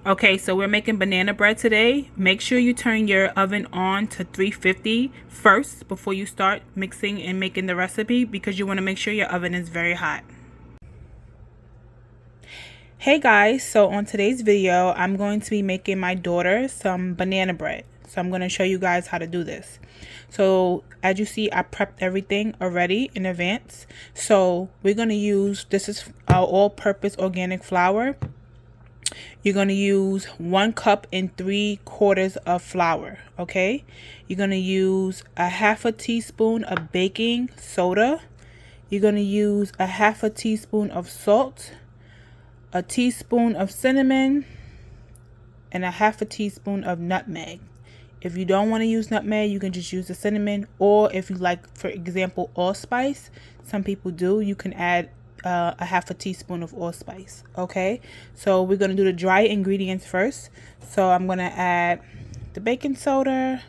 Okay, so we're making banana bread today. Make sure you turn your oven on to 350 first before you start mixing and making the recipe, because you want to make sure your oven is very hot. Hey guys, so on today's video, I'm going to be making my daughter some banana bread. So I'm going to show you guys how to do this. So as you see, I prepped everything already in advance. So we're going to use, this is our all-purpose organic flour. You're going to use 1 cup and 3/4 of flour, okay? You're going to use a half a teaspoon of baking soda. You're going to use a half a teaspoon of salt, a teaspoon of cinnamon, and a half a teaspoon of nutmeg. If you don't want to use nutmeg, you can just use the cinnamon, or if you like, for example, allspice, some people do, you can add a half a teaspoon of allspice. Okay, so we're going to do the dry ingredients first. So I'm going to add the baking soda,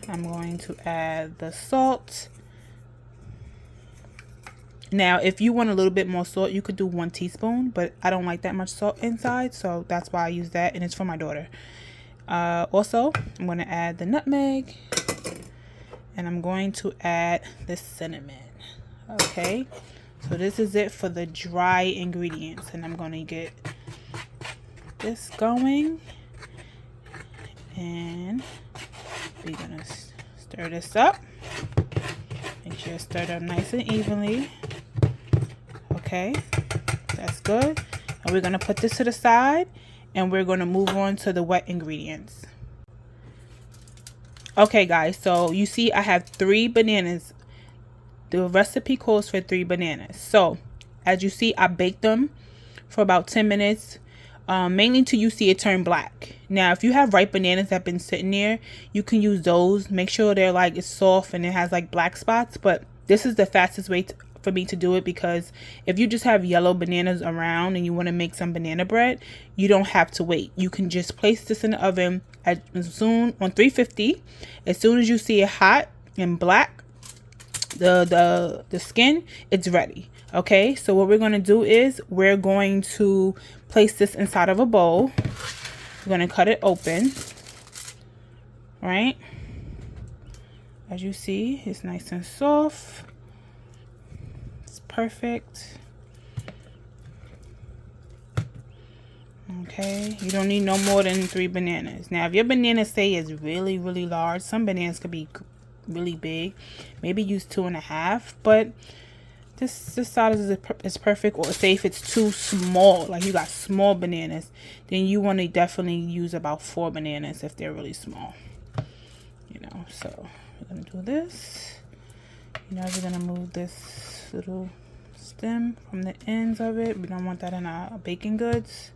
I'm going to add the salt. Now if you want a little bit more salt, you could do 1 teaspoon, but I don't like that much salt inside, so that's why I use that, and it's for my daughter. Also, I'm going to add the nutmeg, and I'm going to add the cinnamon. Okay, so this is it for the dry ingredients, and I'm going to get this going, and we're going to stir this up. Make sure it's stirred up nice and evenly. Okay, that's good. And we're going to put this to the side, and we're going to move on to the wet ingredients. Okay guys, so you see I have 3 bananas. The recipe calls for 3 bananas. So as you see, I baked them for about 10 minutes, mainly till you see it turn black. Now if you have ripe bananas that have been sitting there, you can use those. Make sure they're like, it's soft and it has like black spots, but this is the fastest way for me to do it, because if you just have yellow bananas around and you want to make some banana bread, you don't have to wait. You can just place this in the oven on 350. As soon as you see it hot and black, the skin, it's ready. Okay, so what we're going to do is we're going to place this inside of a bowl. We're going to cut it open, right? As you see, it's nice and soft. It's perfect. Okay, you don't need no more than 3 bananas. Now if your banana say is really large, some bananas could be really big, maybe use 2.5, but this size is perfect. Or say if it's too small, like you got small bananas, then you want to definitely use about 4 bananas if they're really small, you know. So we're gonna do this. You know, we're gonna move this little stem from the ends of it. We don't want that in our baking goods.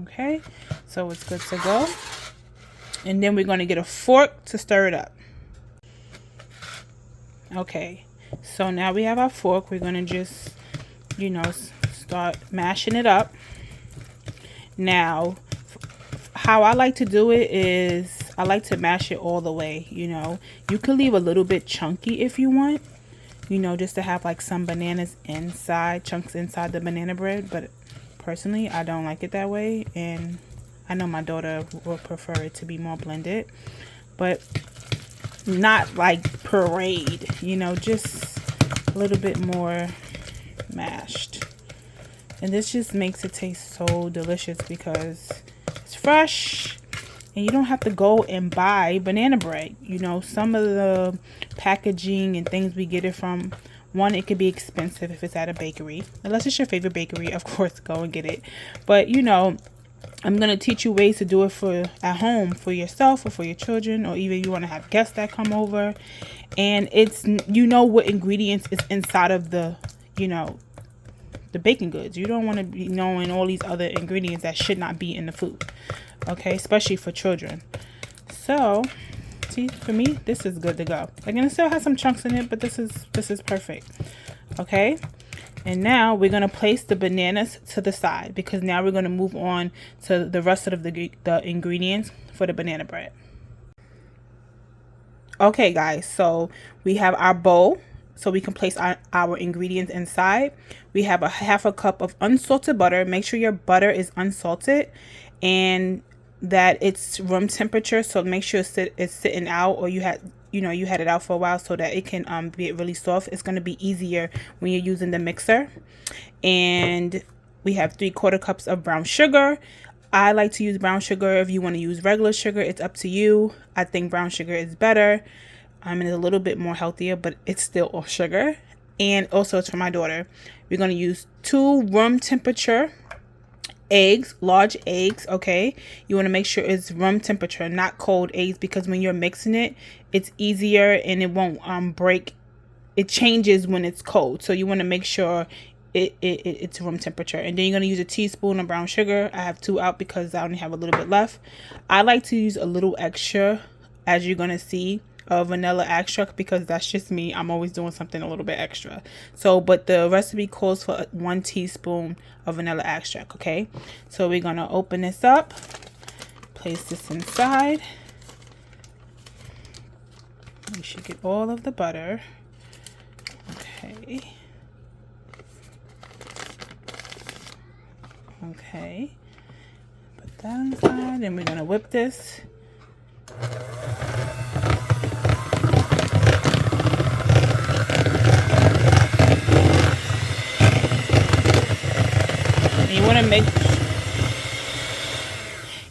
Okay, so it's good to go. And then we're going to get a fork to stir it up. Okay, so now we have our fork. We're going to just, you know, start mashing it up. Now, how I like to do it is I like to mash it all the way. You know, you can leave a little bit chunky if you want, you know, just to have like some bananas inside, chunks inside the banana bread. But personally, I don't like it that way, and I know my daughter will prefer it to be more blended, but not like parade, you know, just a little bit more mashed. And this just makes it taste so delicious because it's fresh and you don't have to go and buy banana bread. You know, some of the packaging and things we get it from, one, it could be expensive if it's at a bakery. Unless it's your favorite bakery, of course, go and get it. But, you know, I'm going to teach you ways to do it for at home for yourself or for your children, or even you want to have guests that come over. And it's, you know, what ingredients is inside of the, you know, the baking goods. You don't want to be knowing all these other ingredients that should not be in the food. Okay, especially for children. So, see, for me, this is good to go. Again, it still has some chunks in it, but this is perfect. Okay. And now we're going to place the bananas to the side, because now we're going to move on to the rest of the ingredients for the banana bread. Okay guys, so we have our bowl so we can place our ingredients inside. We have a half a cup of unsalted butter. Make sure your butter is unsalted and that it's room temperature. So make sure it's sitting out, or you had it out for a while so that it can be really soft. It's going to be easier when you're using the mixer. And we have 3/4 cups of brown sugar. I like to use brown sugar. If you want to use regular sugar, it's up to you. I think brown sugar is better. And it's a little bit more healthier, but it's still all sugar. And also it's for my daughter. We're going to use 2 room temperature eggs, large eggs. Okay, you want to make sure it's room temperature, not cold eggs, because when you're mixing it, it's easier and it won't break. It changes when it's cold, so you want to make sure it's room temperature. And then you're going to use a teaspoon of brown sugar. I have 2 out because I only have a little bit left. I like to use a little extra, as you're going to see, of vanilla extract, because that's just me. I'm always doing something a little bit extra. So, but the recipe calls for 1 teaspoon of vanilla extract. Okay, so we're gonna open this up, place this inside. We should get all of the butter. Okay. Okay, put that inside, and we're gonna whip this.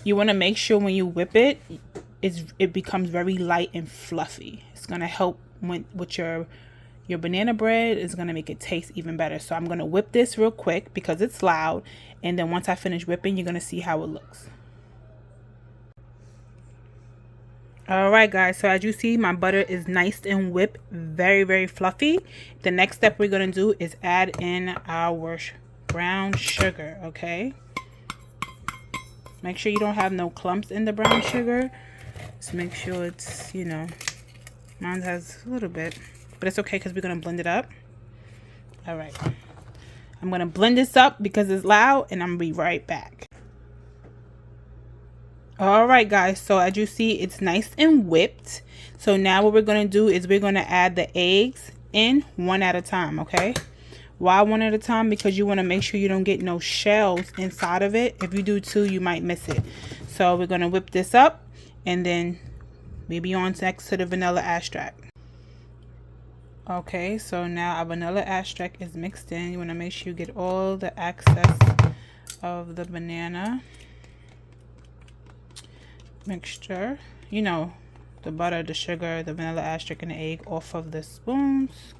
You want to make sure when you whip it, it becomes very light and fluffy. It's gonna help with your banana bread. Is gonna make it taste even better. So I'm gonna whip this real quick because it's loud, and then once I finish whipping, you're gonna see how it looks. All right, guys, so as you see, my butter is nice and whipped, very, very fluffy. The next step we're gonna do is add in our brown sugar. Okay, make sure you don't have no clumps in the brown sugar. Just make sure it's, mine has a little bit, but it's okay because we're gonna blend it up. All right, I'm gonna blend this up because it's loud, and I'm gonna be right back. All right, guys, so as you see, it's nice and whipped. So now what we're going to do is we're going to add the eggs in one at a time. Okay, why one at a time? Because you want to make sure you don't get no shells inside of it. If you do 2, you might miss it. So we're going to whip this up, and then maybe on next to the vanilla extract. Okay, so now our vanilla extract is mixed in. You want to make sure you get all the excess of the banana mixture, the butter, the sugar, the vanilla extract, and the egg off of the spoons.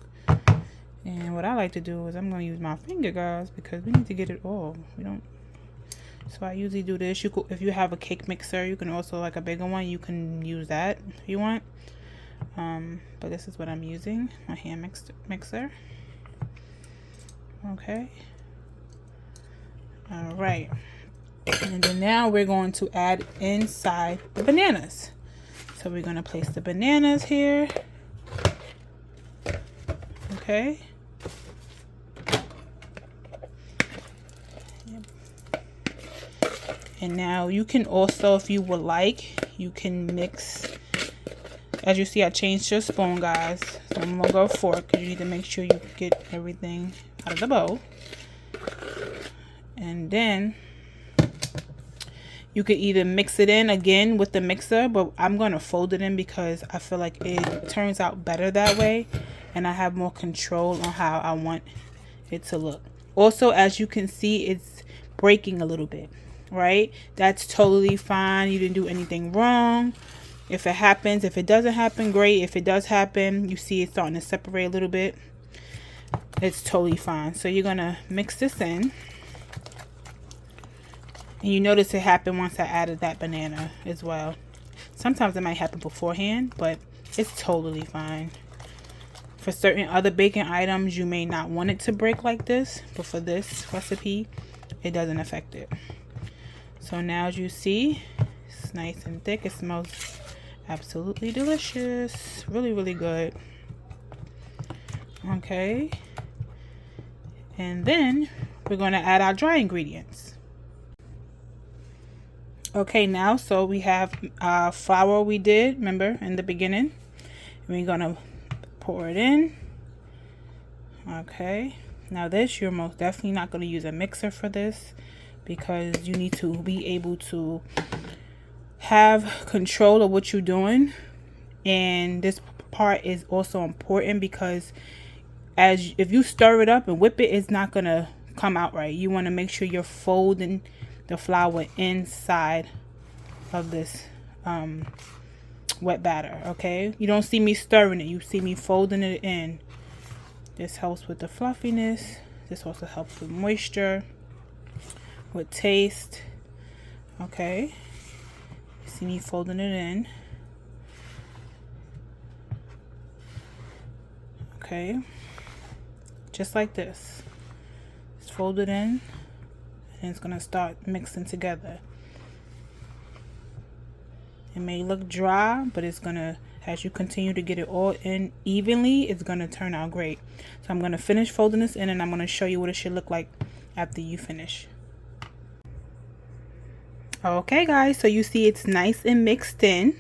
And what I like to do is I'm going to use my finger, guys, because we need to get it all. So I usually do this. If you have a cake mixer, you can also, like a bigger one, you can use that if you want. But this is what I'm using, my hand mixer. Okay. All right. And then now we're going to add inside the bananas. So we're going to place the bananas here. Okay. And now you can also, if you would like, you can mix. As you see, I changed your spoon, guys. So I'm going to go fork because you need to make sure you get everything out of the bowl. And then you could either mix it in again with the mixer, but I'm going to fold it in because I feel like it turns out better that way. And I have more control on how I want it to look. Also, as you can see, it's breaking a little bit, right? That's totally fine. You didn't do anything wrong. If it happens, if it doesn't happen, great. If it does happen, you see it's starting to separate a little bit. It's totally fine. So you're going to mix this in. And you notice it happened once I added that banana as well. Sometimes it might happen beforehand, but it's totally fine. For certain other baking items, you may not want it to break like this, but for this recipe, it doesn't affect it. So now as you see, it's nice and thick. It smells absolutely delicious. Really, really good. Okay. And then we're going to add our dry ingredients. Okay, now so we have our flour we did, remember, in the beginning. We're going to pour it in. Okay, now this, you're most definitely not going to use a mixer for this, because you need to be able to have control of what you're doing. And this part is also important because if you stir it up and whip it, it's not gonna come out right. You want to make sure you're folding the flour inside of this wet batter. Okay, you don't see me stirring it, you see me folding it in. This helps with the fluffiness. This also helps with moisture, with taste. Okay, you see me folding it in. Okay, just like this. Just fold it in, and it's gonna start mixing together. It may look dry, but it's gonna, as you continue to get it all in evenly, it's gonna turn out great. So I'm gonna finish folding this in, and I'm gonna show you what it should look like after you finish. Okay guys, so you see it's nice and mixed in.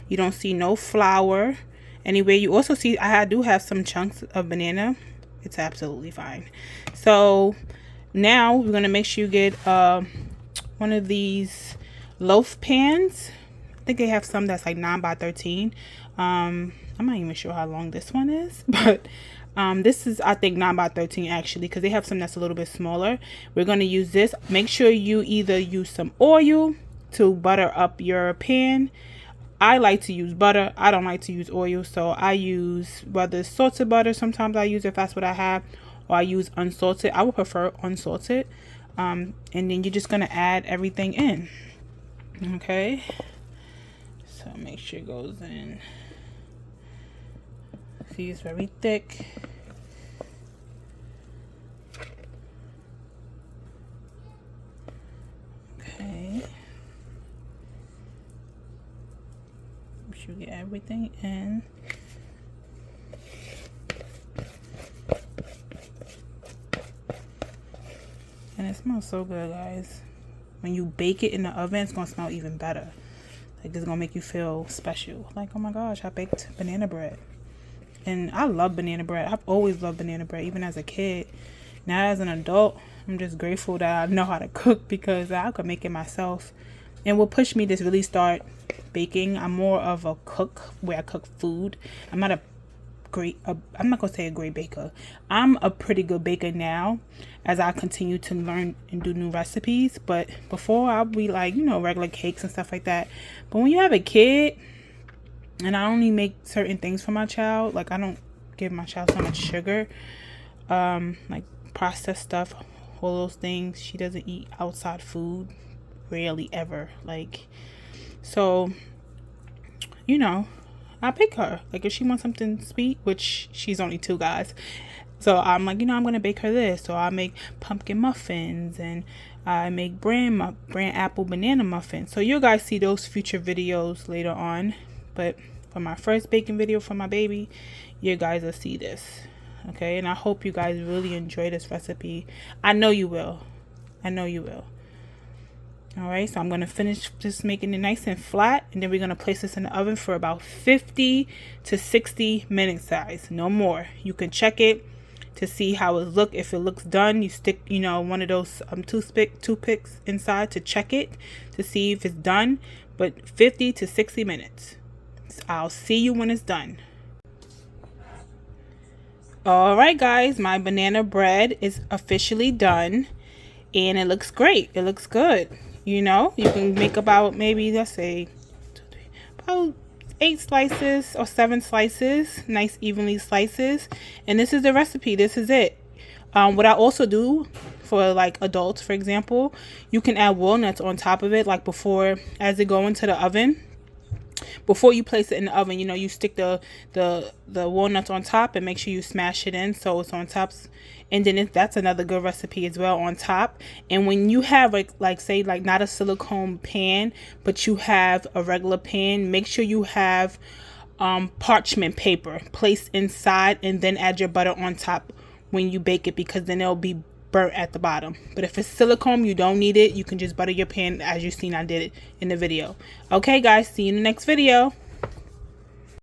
You don't see no flour anywhere. You also see I do have some chunks of banana. It's absolutely fine. So now we're gonna make sure you get one of these loaf pans. I think they have some that's like 9 by 13. I'm not even sure how long this one is, but this is, I think, 9 by 13 actually, because they have some that's a little bit smaller. We're going to use this. Make sure you either use some oil to butter up your pan. I like to use butter. I don't like to use oil, so I use whether it's salted butter. Sometimes I use, if that's what I have, or I use unsalted. I would prefer unsalted. And then you're just going to add everything in. Okay, so make sure it goes in. See, it's very thick. Okay, make sure you get everything in. And it smells so good, guys. When you bake it in the oven, it's gonna smell even better. Like, it's gonna make you feel special. Like, oh my gosh, I baked banana bread. And I love banana bread. I've always loved banana bread, even as a kid. Now as an adult, I'm just grateful that I know how to cook, because I could make it myself. And what pushed me to really start baking, I'm more of a cook, where I cook food. I'm not gonna say a great baker. I'm a pretty good baker now, as I continue to learn and do new recipes. But before, I'll be like, you know, regular cakes and stuff like that. But when you have a kid, and I only make certain things for my child, like I don't give my child so much sugar, like processed stuff, all those things. She doesn't eat outside food, rarely ever. Like, so, you know, I pick her. Like, if she wants something sweet, which she's only 2, guys. So I'm like, you know, I'm going to bake her this. So I make pumpkin muffins, and I make bran apple banana muffins. So you guys see those future videos later on. But for my first baking video for my baby, you guys will see this. Okay, and I hope you guys really enjoy this recipe. I know you will. I know you will. Alright, so I'm going to finish just making it nice and flat, and then we're going to place this in the oven for about 50 to 60 minutes, guys. No more. You can check it to see how it looks. If it looks done, you stick, you know, one of those toothpicks inside to check it to see if it's done. But 50 to 60 minutes. I'll see you when it's done. Alright guys, my banana bread is officially done, and it looks great. It looks good. You know, you can make about, maybe, let's say, about 8 slices or 7 slices, nice evenly slices. And this is the recipe. This is it. What I also do for like adults, for example, you can add walnuts on top of it, like before, as they go into the oven. Before you place it in the oven, you know, you stick the walnuts on top and make sure you smash it in so it's on top. And then that's another good recipe as well, on top. And when you have like say like not a silicone pan, but you have a regular pan, make sure you have parchment paper placed inside, and then add your butter on top when you bake it, because then it'll be burnt at the bottom. But if it's silicone, you don't need it. You can just butter your pan as you seen I did it in the video. Okay guys, see you in the next video.